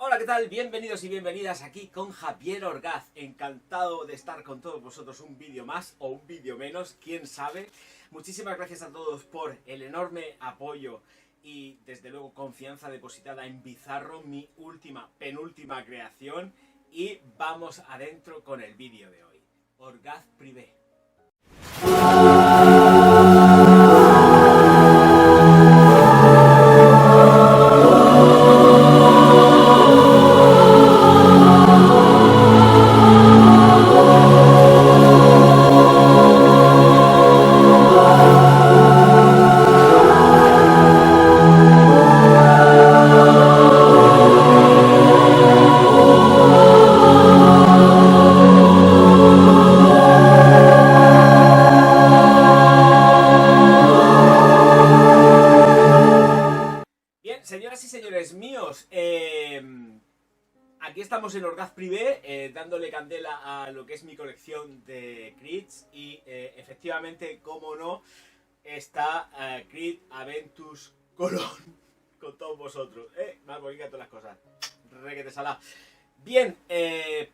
Hola, ¿qué tal? Bienvenidos y bienvenidas aquí con Javier Orgaz. Encantado de estar con todos vosotros un vídeo más o un vídeo menos, quién sabe. Muchísimas gracias a todos por el enorme apoyo y desde luego confianza depositada en Bizarro, mi penúltima creación. Y vamos adentro con el vídeo de hoy. Orgaz Privé. Señoras y señores míos, aquí estamos en Orgaz Privé, dándole candela a lo que es mi colección de crits y efectivamente, como no, está Crit Aventus Colón con todos vosotros. Más bonita todas las cosas. Requete salá. Bien,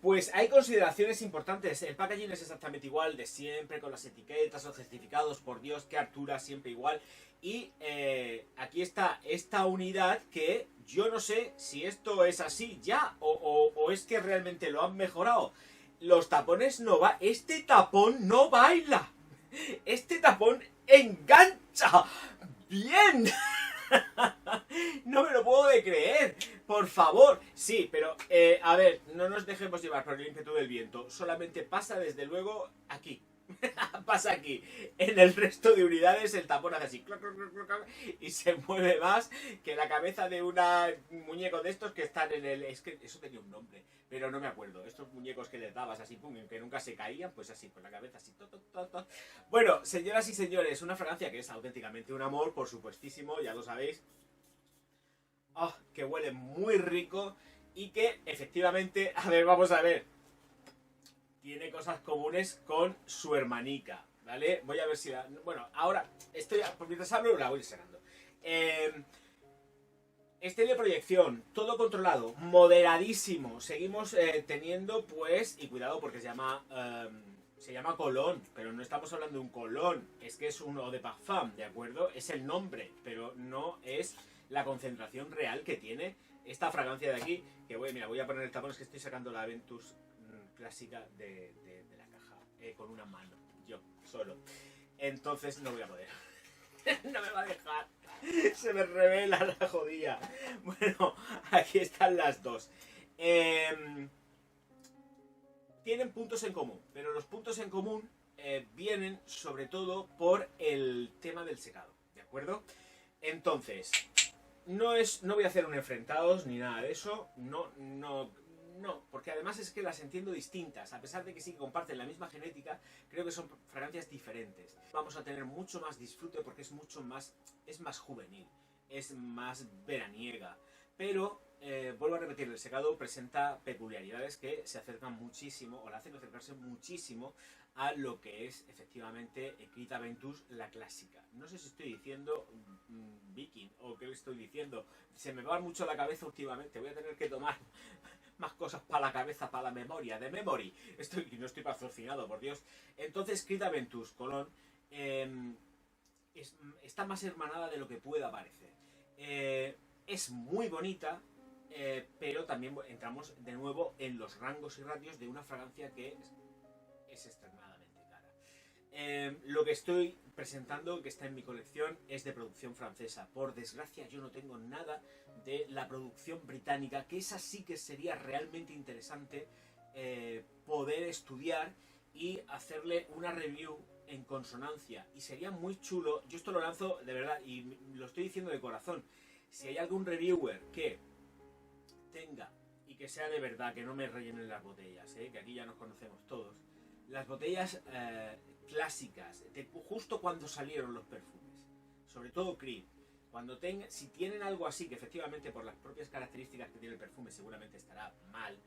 pues hay consideraciones importantes. El packaging es exactamente igual de siempre, con las etiquetas, los certificados, por Dios, qué hartura, siempre igual. Y aquí está esta unidad que yo no sé si esto es así ya o es que realmente lo han mejorado. Los tapones no va. Este tapón no baila. Este tapón engancha. Bien. No me lo puedo de creer. Por favor. Sí, pero a ver, no nos dejemos llevar por el ímpetu del viento. Solamente pasa desde luego aquí. Pasa aquí. En el resto de unidades el tapón hace así y se mueve más que la cabeza de un muñeco de estos que están en el... Es que eso tenía un nombre, pero no me acuerdo. Estos muñecos que les dabas así, pum, que nunca se caían, pues así, con la cabeza así. Bueno, señoras y señores, una fragancia que es auténticamente un amor, por supuestísimo, ya lo sabéis. Oh, que huele muy rico y que efectivamente, a ver, vamos a ver, tiene cosas comunes con su hermanica, ¿vale? Voy a ver si la... Bueno, ahora, estoy... Mientras hablo, la voy cerrando. Estéreo de proyección, todo controlado, moderadísimo. Seguimos teniendo, pues... Y cuidado porque se llama Colón, pero no estamos hablando de un Colón. Es que es un eau de parfum, ¿de acuerdo? Es el nombre, pero no es la concentración real que tiene esta fragancia de aquí. Que voy a poner el tapón, es que estoy sacando la Aventus clásica de la caja con una mano, yo solo, entonces no voy a poder. No me va a dejar, se me revela la jodida. Bueno, aquí están las dos. Tienen puntos en común, pero los puntos en común vienen sobre todo por el tema del secado, ¿de acuerdo? Entonces, no voy a hacer un enfrentados ni nada de eso, no, porque además es que las entiendo distintas. A pesar de que sí que comparten la misma genética, creo que son fragancias diferentes. Vamos a tener mucho más disfrute porque es más juvenil, es más veraniega. Pero, vuelvo a repetir, el secado presenta peculiaridades que se acercan muchísimo, o la hacen acercarse muchísimo a lo que es efectivamente Crit Aventus, la clásica. No sé si estoy diciendo Viking o qué estoy diciendo. Se me va mucho la cabeza últimamente, voy a tener que tomar más cosas para la cabeza, para la memoria, de memory. No estoy patrocinado, por Dios. Entonces, Crit Aventus Colón está más hermanada de lo que pueda parecer. Es muy bonita, pero también entramos de nuevo en los rangos y ratios de una fragancia que es extremadamente cara. Lo que estoy presentando, que está en mi colección, es de producción francesa. Por desgracia, yo no tengo nada de la producción británica, que esa sí que sería realmente interesante poder estudiar y hacerle una review en consonancia. Y sería muy chulo, yo esto lo lanzo de verdad y lo estoy diciendo de corazón, si hay algún reviewer que tenga y que sea de verdad, que no me rellenen las botellas, que aquí ya nos conocemos todos, las botellas clásicas, justo cuando salieron los perfumes, sobre todo Creed, si tienen algo así, que efectivamente por las propias características que tiene el perfume seguramente estará mal,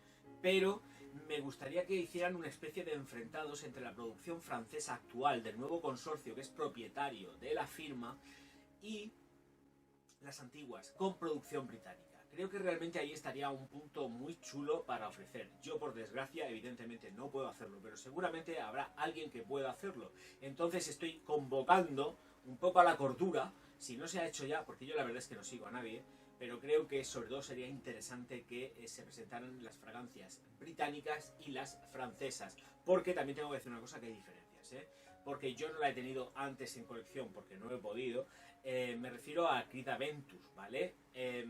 pero me gustaría que hicieran una especie de enfrentados entre la producción francesa actual del nuevo consorcio que es propietario de la firma y las antiguas con producción británica. creo que realmente ahí estaría un punto muy chulo para ofrecer. Yo, por desgracia, evidentemente no puedo hacerlo, pero seguramente habrá alguien que pueda hacerlo. Entonces estoy convocando un poco a la cordura, si no se ha hecho ya, porque yo la verdad es que no sigo a nadie, pero creo que sobre todo sería interesante que se presentaran las fragancias británicas y las francesas, porque también tengo que decir una cosa, que hay diferencias, ¿eh? Porque yo no la he tenido antes en colección, porque no he podido. Me refiero a Creed Aventus, ¿vale?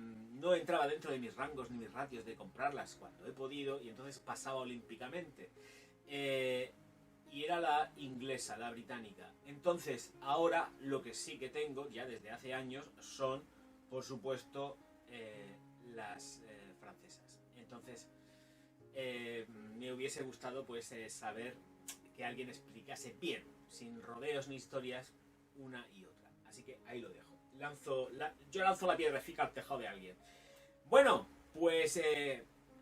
No entraba dentro de mis rangos ni mis ratios de comprarlas cuando he podido, y entonces pasaba olímpicamente. Y era la inglesa, la británica. Entonces, ahora lo que sí que tengo, ya desde hace años, son, por supuesto, las francesas. Entonces, me hubiese gustado pues saber que alguien explicase bien, sin rodeos ni historias, una y otra. Así que ahí lo dejo. Yo lanzo la piedrecita al tejado de alguien. Bueno, pues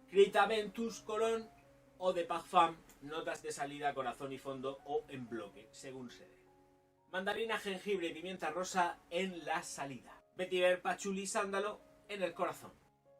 Creed Aventus Colón o de Parfum, notas de salida, corazón y fondo o en bloque, según se dé. Mandarina, jengibre y pimienta rosa en la salida. Vetiver, pachuli, sándalo en el corazón.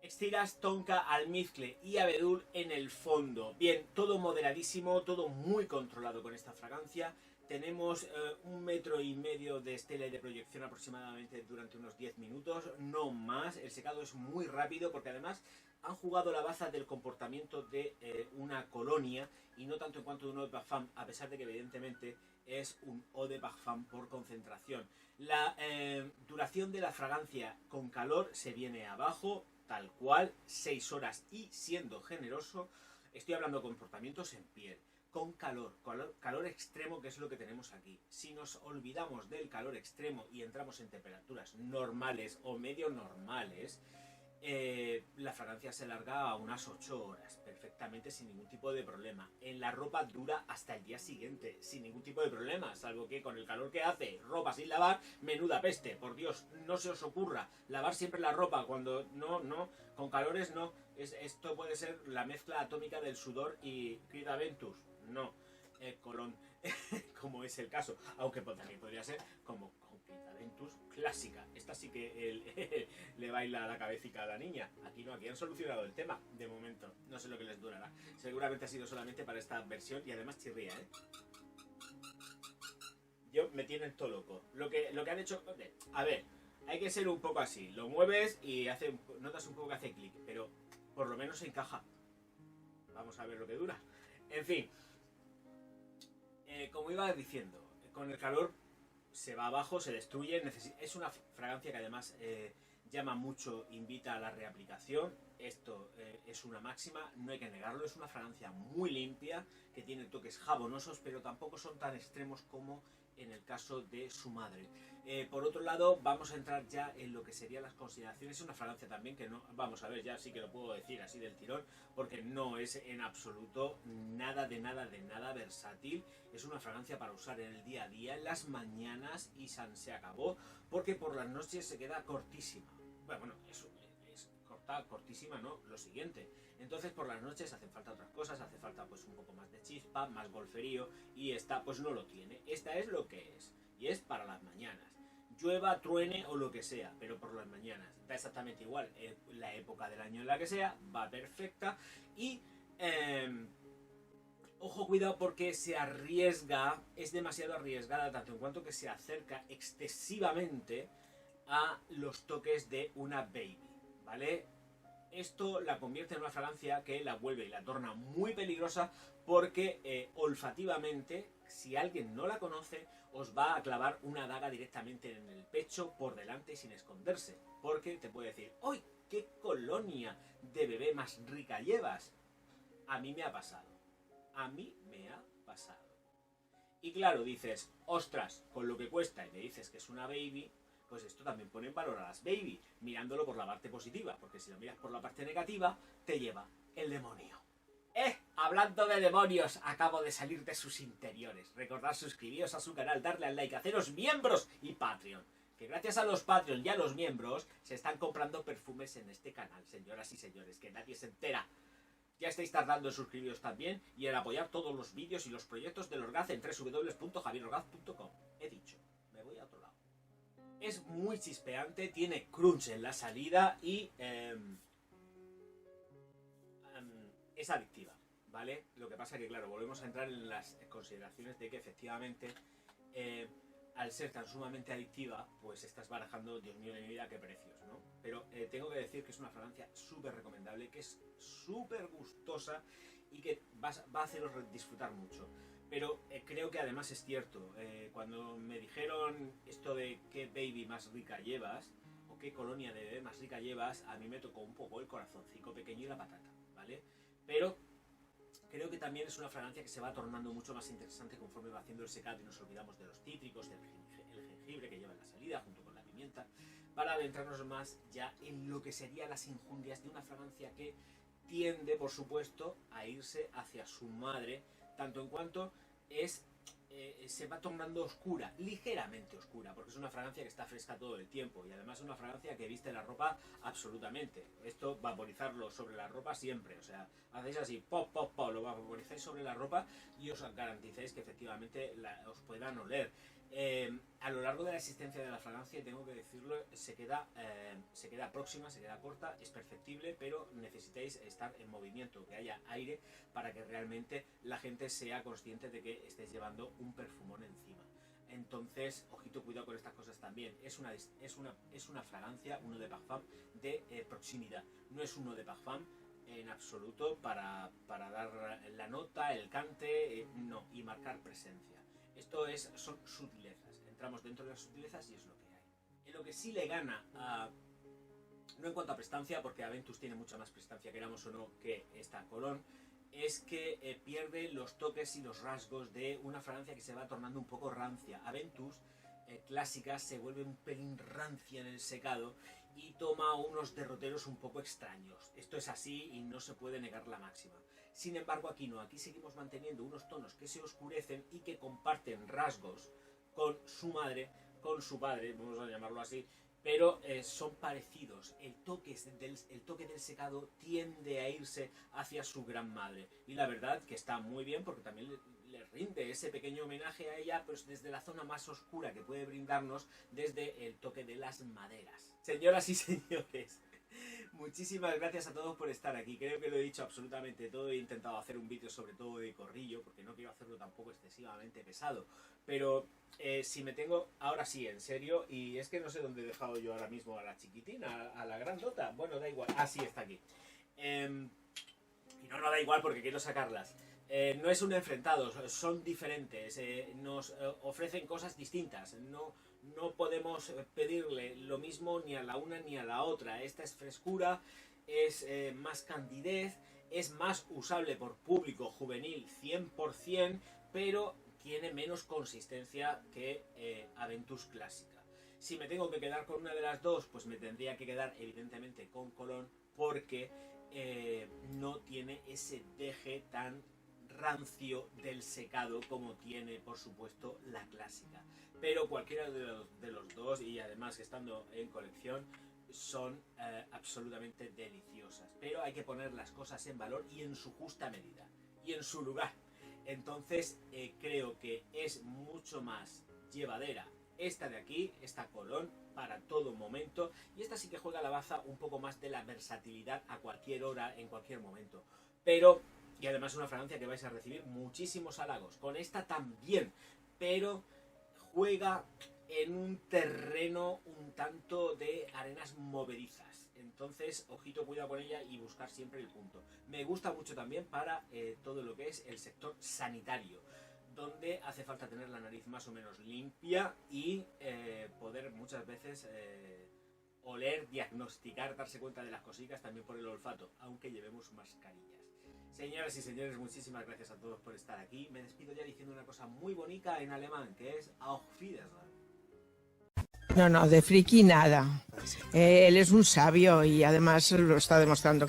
Extiras, tonka, almizcle y abedul en el fondo. Bien, todo moderadísimo, todo muy controlado con esta fragancia. Tenemos 1,5 metros de estela y de proyección aproximadamente durante unos 10 minutos, no más. El secado es muy rápido porque además han jugado la baza del comportamiento de una colonia y no tanto en cuanto de un eau de parfum, a pesar de que evidentemente es un eau de parfum por concentración. La duración de la fragancia con calor se viene abajo, tal cual, 6 horas y siendo generoso. Estoy hablando de comportamientos en piel. Con calor extremo, que es lo que tenemos aquí. Si nos olvidamos del calor extremo y entramos en temperaturas normales o medio normales, la fragancia se larga a unas 8 horas, perfectamente, sin ningún tipo de problema. En la ropa dura hasta el día siguiente, sin ningún tipo de problema, salvo que con el calor que hace, ropa sin lavar, menuda peste. Por Dios, no se os ocurra lavar siempre la ropa cuando no, con calores no. Esto puede ser la mezcla atómica del sudor y Creed Aventus. No, Colón, como es el caso, aunque también podría ser como con Creed Aventus clásica. Esta sí que le baila la cabecita a la niña. Aquí no, aquí han solucionado el tema de momento. No sé lo que les durará. Seguramente ha sido solamente para esta versión y además chirría, ¿eh? Yo me tienen todo loco. Lo que han hecho... A ver, hay que ser un poco así. Lo mueves y notas un poco que hace clic, pero por lo menos se encaja. Vamos a ver lo que dura. En fin. Como iba diciendo, con el calor se va abajo, se destruye. Es una fragancia que además llama mucho, invita a la reaplicación. Esto es una máxima, no hay que negarlo. Es una fragancia muy limpia, que tiene toques jabonosos, pero tampoco son tan extremos como en el caso de su madre. Por otro lado, vamos a entrar ya en lo que serían las consideraciones. Es una fragancia también que no, vamos a ver, ya sí que lo puedo decir así del tirón, porque no es en absoluto nada versátil. Es una fragancia para usar en el día a día, en las mañanas, y se acabó, porque por las noches se queda cortísima. Bueno, es cortísima, no, lo siguiente. Entonces por las noches hacen falta otras cosas, hace falta pues un poco más de chispa, más golferío, y esta pues no lo tiene. Esta es lo que es, y es para las mañanas. Llueva, truene o lo que sea, pero por las mañanas. Da exactamente igual la época del año en la que sea, va perfecta. Y ojo, cuidado, porque se arriesga, es demasiado arriesgada, tanto en cuanto que se acerca excesivamente a los toques de una baby, ¿vale? Esto la convierte en una fragancia que la vuelve y la torna muy peligrosa, porque olfativamente, si alguien no la conoce, os va a clavar una daga directamente en el pecho, por delante y sin esconderse, porque te puede decir: ¡ay, qué colonia de bebé más rica llevas! A mí me ha pasado. Y claro, dices: ostras, con lo que cuesta, y me dices que es una baby, pues esto también pone en valor a las baby, mirándolo por la parte positiva, porque si lo miras por la parte negativa, te lleva el demonio. Hablando de demonios, acabo de salir de sus interiores. Recordad suscribiros a su canal, darle al like, haceros miembros y Patreon. Que gracias a los Patreon y a los miembros se están comprando perfumes en este canal, señoras y señores, que nadie se entera. Ya estáis tardando en suscribiros también y en apoyar todos los vídeos y los proyectos del Orgaz en www.javierorgaz.com. He dicho, me voy a es muy chispeante, tiene crunch en la salida y es adictiva, ¿vale? Lo que pasa que, claro, volvemos a entrar en las consideraciones de que efectivamente, al ser tan sumamente adictiva, pues estás barajando, Dios mío de mi vida, qué precios, ¿no? Pero tengo que decir que es una fragancia súper recomendable, que es súper gustosa y que va a haceros disfrutar mucho. Pero creo que además es cierto, cuando me dijeron esto de qué baby más rica llevas, o qué colonia de bebé más rica llevas, a mí me tocó un poco el corazoncito pequeño y la patata, ¿vale? Pero creo que también es una fragancia que se va tornando mucho más interesante conforme va haciendo el secado y nos olvidamos de los cítricos, el jengibre que lleva en la salida junto con la pimienta, para adentrarnos más ya en lo que serían las injundias de una fragancia que tiende, por supuesto, a irse hacia su madre, tanto en cuanto se va tornando oscura, ligeramente oscura, porque es una fragancia que está fresca todo el tiempo y además es una fragancia que viste la ropa absolutamente. Esto, vaporizarlo sobre la ropa siempre, o sea, hacéis así, pop, pop, pop, lo vaporizáis sobre la ropa y os garanticéis que efectivamente os puedan oler. A lo largo de la existencia de la fragancia, tengo que decirlo, se queda próxima, se queda corta, es perceptible, pero necesitáis estar en movimiento, que haya aire para que realmente la gente sea consciente de que estéis llevando un perfumón encima. Entonces, ojito, cuidado con estas cosas también. Es una fragancia, uno de parfum de proximidad, no es uno de parfum en absoluto para dar la nota, el cante, no, y marcar presencia. Esto son sutilezas, entramos dentro de las sutilezas y es lo que hay. En lo que sí le gana no en cuanto a prestancia, porque Aventus tiene mucha más prestancia, queramos o no, que esta Cologne, es que pierde los toques y los rasgos de una fragancia que se va tornando un poco rancia. Aventus clásica se vuelve un pelín rancia en el secado y toma unos derroteros un poco extraños. Esto es así y no se puede negar la máxima. Sin embargo, aquí no, aquí seguimos manteniendo unos tonos que se oscurecen y que comparten rasgos con su madre, con su padre, vamos a llamarlo así, pero son parecidos. El toque del secado tiende a irse hacia su gran madre y la verdad que está muy bien porque también le rinde ese pequeño homenaje a ella, pues desde la zona más oscura que puede brindarnos, desde el toque de las maderas. Señoras y señores, muchísimas gracias a todos por estar aquí. Creo que lo he dicho absolutamente todo. He intentado hacer un vídeo sobre todo de corrillo porque no quiero hacerlo tampoco excesivamente pesado, pero si me tengo, ahora sí, en serio, y es que no sé dónde he dejado yo ahora mismo a la chiquitina, a la grandota. Bueno, da igual, sí, está aquí. Y no da igual porque quiero sacarlas. No es un enfrentado, son diferentes, nos ofrecen cosas distintas, no podemos pedirle lo mismo ni a la una ni a la otra. Esta es frescura, es más candidez, es más usable por público juvenil 100%, pero tiene menos consistencia que Aventus clásica. Si me tengo que quedar con una de las dos, pues me tendría que quedar evidentemente con Cologne, porque no tiene ese deje tan rancio del secado como tiene, por supuesto, la clásica. Pero cualquiera de los dos, y además que estando en colección, son absolutamente deliciosas. Pero hay que poner las cosas en valor y en su justa medida y en su lugar. Entonces creo que es mucho más llevadera esta de aquí, esta Cologne, para todo momento, y esta sí que juega la baza un poco más de la versatilidad a cualquier hora, en cualquier momento. Pero, y además una fragancia que vais a recibir muchísimos halagos. Con esta también, pero juega en un terreno un tanto de arenas movedizas. Entonces, ojito, cuidado con ella y buscar siempre el punto. Me gusta mucho también para todo lo que es el sector sanitario, donde hace falta tener la nariz más o menos limpia y poder muchas veces oler, diagnosticar, darse cuenta de las cositas también por el olfato, aunque llevemos mascarillas. Señoras y señores, muchísimas gracias a todos por estar aquí. Me despido ya diciendo una cosa muy bonita en alemán, que es Auf Wiedersehen. No, de friki nada. Él es un sabio y además lo está demostrando.